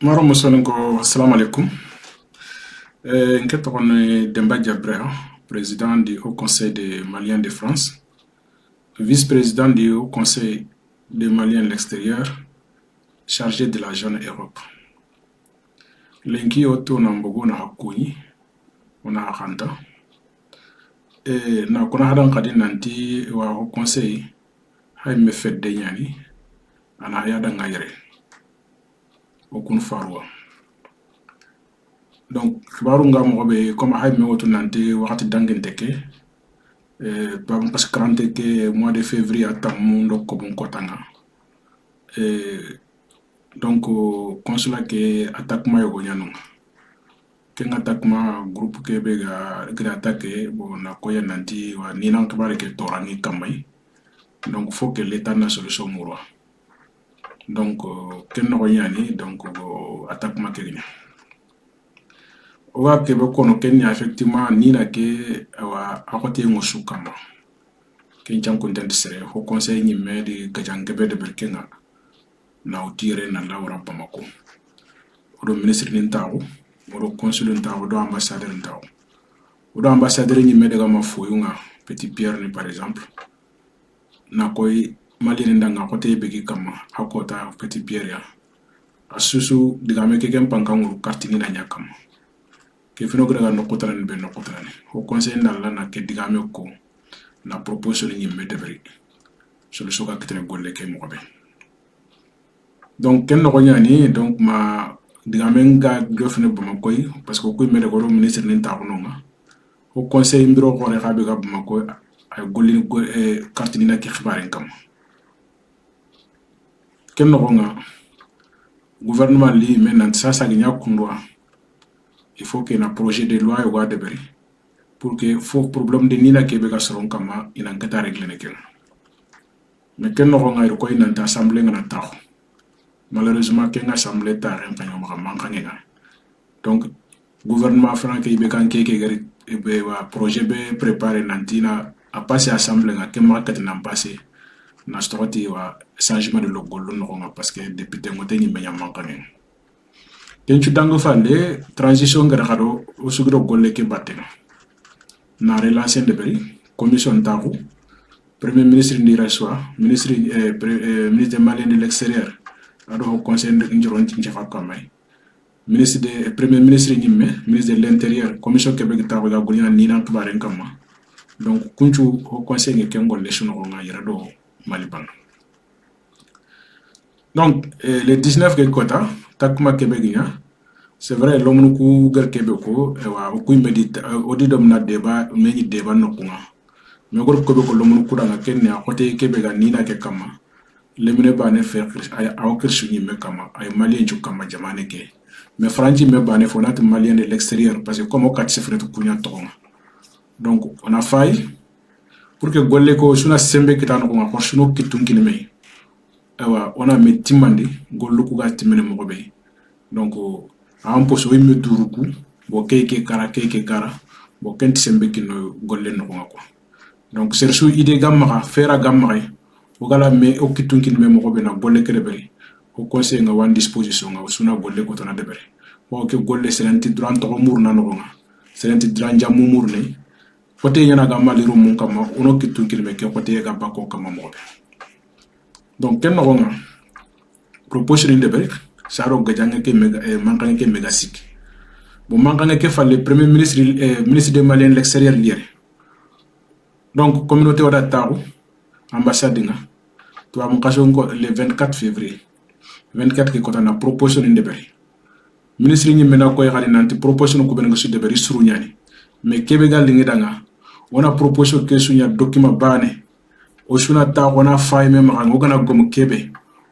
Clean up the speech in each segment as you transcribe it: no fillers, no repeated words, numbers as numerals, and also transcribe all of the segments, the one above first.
Maro Moussolenko, salam alaikum. Nketorone Demba Diabrea, président du Haut Conseil des Maliens de France, vice-président du Haut Conseil des Maliens de l'extérieur, chargé de la jeune Europe. Lenki oto na mbogo na hakuni, ona hakanta. Na kuna hadan kadi nanti wa Haut Conseil, hay me fait de nyani, ana hayada ngayre, okun farwa. Donc, kibarunga mobe comme hay me oto nanti wakati dangen teke, parce que mois de février à Tamundo Kotanga. Donc, consulat qui attaque ma yogonyanung. Ken attaque ma groupe qui est attaqué, bon, na koya nanti wa ninan kabare ke torani kamay. Donc, faut que l'État na solution mourwa. Donc, ken no yani, donc, attaque ma kenya. Owa kebe kono kenya effectivement nina ke wa akote ngosu kama. Kincham content sere ho conseil ni me de gajangebe de berkenga na utire na laura Bamako. Odo ministre nintawo, odo consul nintawo, odo ambassadeur nintawo. Odo ambassadeur ni me de gama foyunga Petit Pierre ni par exemple. Na koy mali ndanga kote begi kama akota Petit Pierre ya. Asusu digame keken pankangu kartini na nyakama. Ke fino graga no kotrane be no kotrane. Ho conseil ndalla na ke digame ko na proposition ni me debri solution ka kitre golle ke mo be. Donc ken no nyani donc ma digamen ga gofne Bamako parce que ko me de ko ministre ni ta nonga au conseil mbiro ko re xabe ga Bamako ay golli carte ni na ki xibaren kam ken no nga gouvernement li maintenant ça ça gnya kundwa il faut que na projet de loi yo ga debri pour que faux problème de nina kebe ga soron kama ina ngata régler ne ken mais ken no nga ko ina ta assemblée ngana taxo malheureusement ken assemblée ta ren kanyo ma mankanega donc gouvernement français be kan keke gari be wa projet be préparer nantina a passer assemblée nga ken ma kat na passer na storati wa changement de logo no nga parce que député ngote ni be mankanega ken tu dango fande transition ngara khado o sugro golle ke batena na relation de beri commission taxu premier ministre ndi reçoit ministre ministre malien de l'extérieur ado conseil ndiron ci fa kamay ministre de premier ministre ñimme ministre de l'intérieur commission québec taxu ga gulina ni nan tubaren kama donc kunchu au conseil ngi kengol le suno nga yara do maliban donc le 19 ke kota takuma québec nya c'est vrai l'homme ku gar québec ko wa ku medite odidom na débat meñi débat no kuma mais gor ko ko l'homme ku danga ken ya côté québec ni na ke kama le mine bane faire ay awker sunyi me kama ay malien ju kama jamane ke mais franchi me bane fonat malien de l'extérieur parce que comme au 4 sefret kunya to donc on a failli pour que golle ko suna sembe kitano ko ko suno kitunkini me awa on a metimandi gollu ku ga timene mo be donc en poso wi meduruku bo keke kara bo kenti sembe kino golle no ko donc sersu ide gamma fera gamma ogala me o kitunkini me mo be na golle kerebere o conseil nga wan disposition nga suna golle ko tona debere bo ke golle serenti durant to mur na no nga serenti durant jamu mur ne fote yana gamma liru mun kama ono kitunkini me ke fote ga bako kama mo be donc ken no nga proposition de bere saro gajanga ke mega mankanga ke mega sik bo mankanga ke falle premier ministre ministre de malien l'extérieur liere donc communauté wada taru ambassade nga to am kaso ko le 24 février 24 ke kota na proposition de bere ministre ni mena ko yari nanti proposition ko ben ngi de bere suru nyani mais kebe gal ngi danga ona proposition ke sunya document bane o suna ta ona fay même ngo gana gom kebe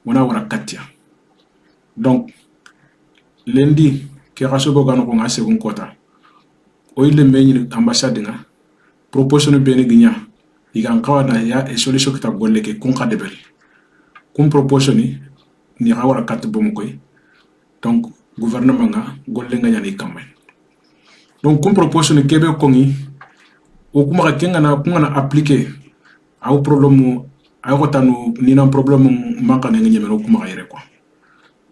ona wara katia donc lundi ke raso go gano ko ngase gon kota o ile meñi ambassade nga proposition be ne ginya igan kawada ya e solution kita golle ke kun ka debel kun proposition ni hawara kat bom koy donc gouvernement nga golle nga nyani kamay donc kun proposition kebe ko ngi o kuma ka kenga na kuma na appliquer au problème ay ko tanu ni na problème manka ne nyemero kuma yere quoi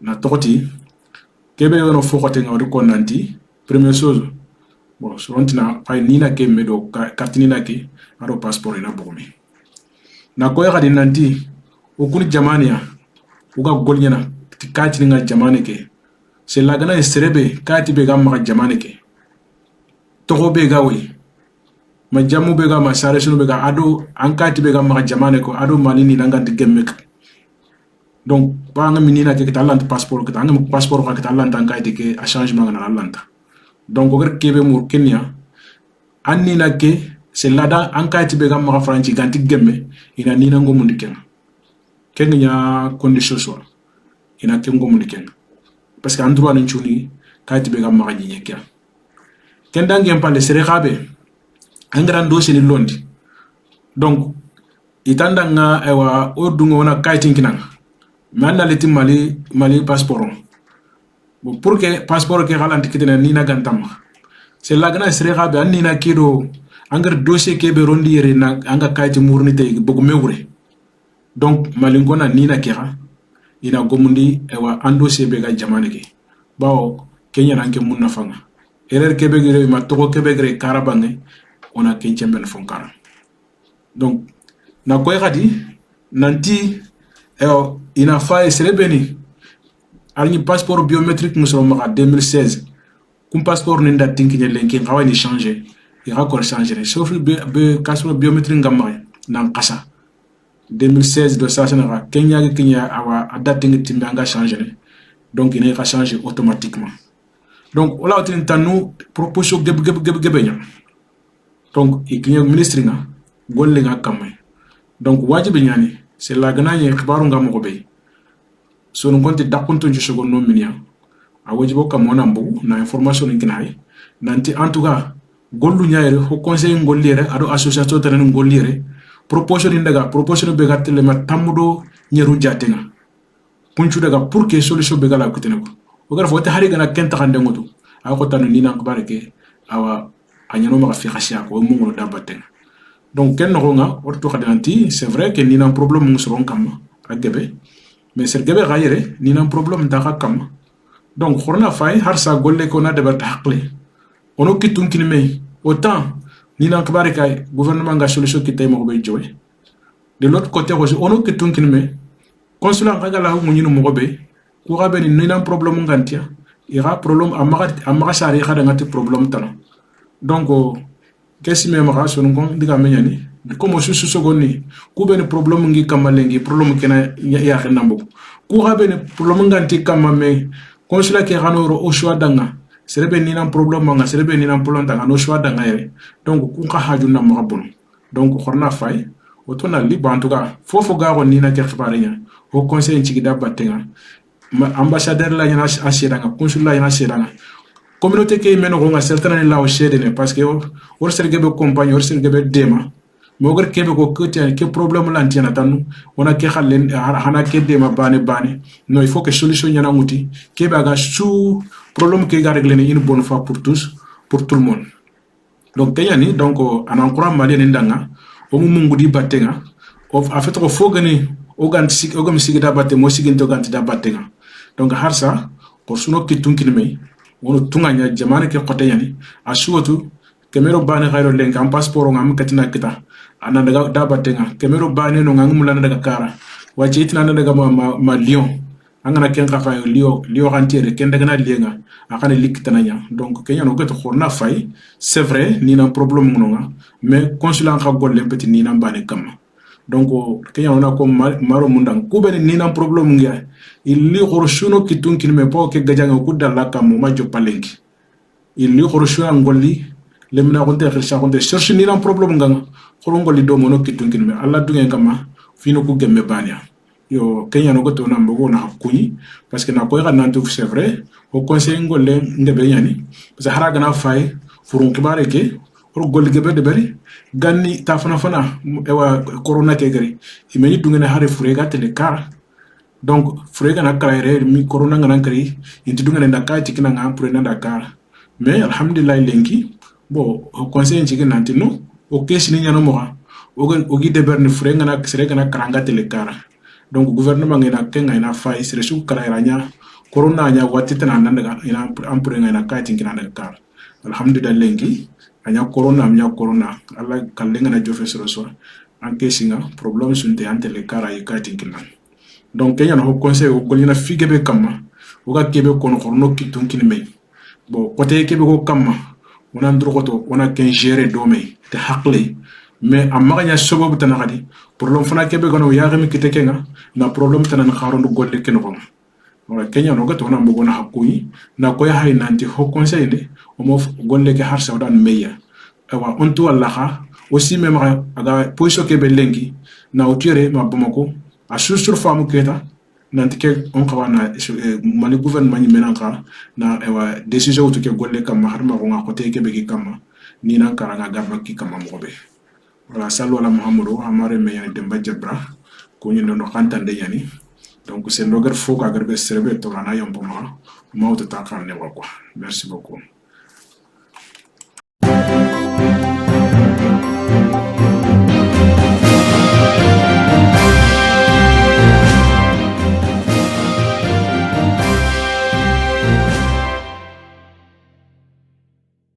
na tokoti kebe yono fokote nga ko nanti première chose bon sorontina ay nina ke medo carte nina ke aro passeport ina bomi na ko ya nanti o kuni jamania uga golnyana tikati nga jamane ke c'est la gana serebe kati be gamma jamane ke to be gawi ma jamu be ga ma sare sunu be ga ado an kati be gamma jamane ko ado manini nanga digemek donc ba nga minina ke talent passeport ke tanga passeport ka talent an kati ke a changement na lanta donc oger kebe mur kenya annina ke c'est lada an kati be gamma franci ganti gemme ina nina ngomundi ken nya condition so ina ken ngomundi ken parce que en droit ni chuni kati be gamma nyi ken ken dangem pale sere khabe un grand dossier ni londi donc itanda nga ewa odungo wana kaiting kinanga manda leti mali passeport bon pour que passeport ke galanti kitena nina gantama c'est la gana sere gabe anina kido angar dossier ke be rondi yere na anga kaiti murni te bogu mewre donc malingona nina kera ina gomundi ewa dossier be ga jamane ke bawo kenya nanke munna fanga erreur ke be gere ma to ke be gere karabange on a qu'un ben fonkara donc na koy khadi nanti ina faye serebeni alni passeport biométrique muso ma 2016 kum passeport ni ndati kinye lenki ngawani changer il encore changer sauf be passeport biométrique ngamma nan kasa 2016 de ça na Kenya awa adati ngi nga changer donc il va changer automatiquement donc on a obtenu tanu proposition gebe donc il ministre nga golle nga kamay donc wajibi ñani c'est la ganaye xibaru nga mo be so no konti dakunto ci segon no minia a wajibo kam wona mbu na information ni kinay nanti en tout cas gollu ñayre ho conseil ngollire ado association tan ngollire proposition ni daga proposition be gattele ma tamudo ñeru jatenga punchu daga pour que solution be gala kutenako o gar fote hari gana kenta xande ngoto a ko tanu ni nan ko bareke awa anyano ma fi khashia ko mo ngolo dabaten donc ken no nga orto khadanti c'est vrai que ni nan problème mo soron kam agebe mais c'est gebe gayere ni nan problème da kam donc khorna fay har sa golle ko na debat haqle ono kitun kinme autant ni nan kbare kay gouvernement nga solution kitay mo be jowe de l'autre côté ono kitun kinme consulat ngala mo nyinu mo be ko gabe ni nan problème ngantia ira problème amaga sari khada ngati problème tan donc qu'est-ce même raison ngon diga menyani comme su sogoni ku ben problème ngi kamalengi problème kena ya xenambo ku ha ben problème nganti kamame consulat ke ranoro au choix danga serebe ni nan problème nga serebe ni nan problème danga no choix danga yere donc ku ka haju na ma bon donc xorna fay otona li en tout cas fofo garo ni na ke xibare nya au conseil ci gida batenga ambassadeur la yana asiranga consulat yana asiranga communauté qui mène on a certainement là au chédene parce que or sergebe compagnie or sergebe dema mo gor kebe ko que problème la antiana tanu on a ke khalen hana ke dema bane non il faut que solution yana muti kebe aga sous problème que ga régler une bonne fois pour tous pour tout le monde donc kayani donc en encourage mali ndanga o mu ngudi batenga en fait ko fogani ogam sigida batte mo siginto ganti da batenga donc harsa pour suno kitun kinme wono tunganya jamane ke khote yani asuwatu kemero bane khayro len kam passeport ngam katina kita ana daga dabatenga kemero bane no ngam mulana daga kara wache itina daga ma Lyon angana ken ka fay Lyon rantiere ken daga na lienga akane liktananya donc kenya no goto khorna fay c'est vrai ni na problème ngonga mais consulat ka golle petit ni na bane kam donc kenya on a ko maro mundang ku ben ni na problème ngia illi khoroshuno kitun kinme po ke gajanga ku dalla kam ma jopalengi illi khoroshuno ngolli lemna ko ter sa ko ter cherche ni na problème nganga khorongoli do mono kitun kinme alla dungen kama fino ku gemme bania yo kenya no goto na mbogo na hakuni parce que na ko ga nantu c'est vrai au conseil ngolle ngebe yani parce que haraga na fay furun kibare ke or golli gebe de bari ganni ta fana ewa corona ke gari imeni dungene hare furega tele kar donc furega na karaire mi corona ngana kari inti dungene ndaka tikina nga pour na Dakar mais alhamdulillah lenki bon au conseil ngi nanti no o kesi ni nyano mo o gi de berne furega na serega na karanga tele kar donc gouvernement ngena kenga ina fay sere su karairanya corona nya wati tan nan daga ina ampure ngana kaitin kina daga kar alhamdulillah lengi anya corona alla kallenga na jofe so anke singa problem sunte antele kara yi kaitin kina donc kenya no conseil ko golina figebe kama oga kebe kono korno kitun kinme bon côté kebe ko kama on drogoto on a ken gérer domé te hakle mais amaganya sobo butana gadi problème fana kebe gono yaagami kitekenga na problème tanan kharondo golle ken ko wala kenya no gato na mbogo na hakuyi na ko hay nanti ho conseil de o mo golle ke har sawdan meya awa onto wallaha aussi même aga position kebe lengi na otire ma bomako a sur famu keta nanti ke on kawana mali gouvernement ni menanka na ewa décision to ke golle kam har ma ko ngako ke be ki kama ni nan karanga garba ki kama mo be wala sallu ala muhammadu amare me yani demba jabra ko ni no khantande yani donc c'est loger fo ka garbe serbe to rana yombo ma mawta ta kan ne wa quoi merci beaucoup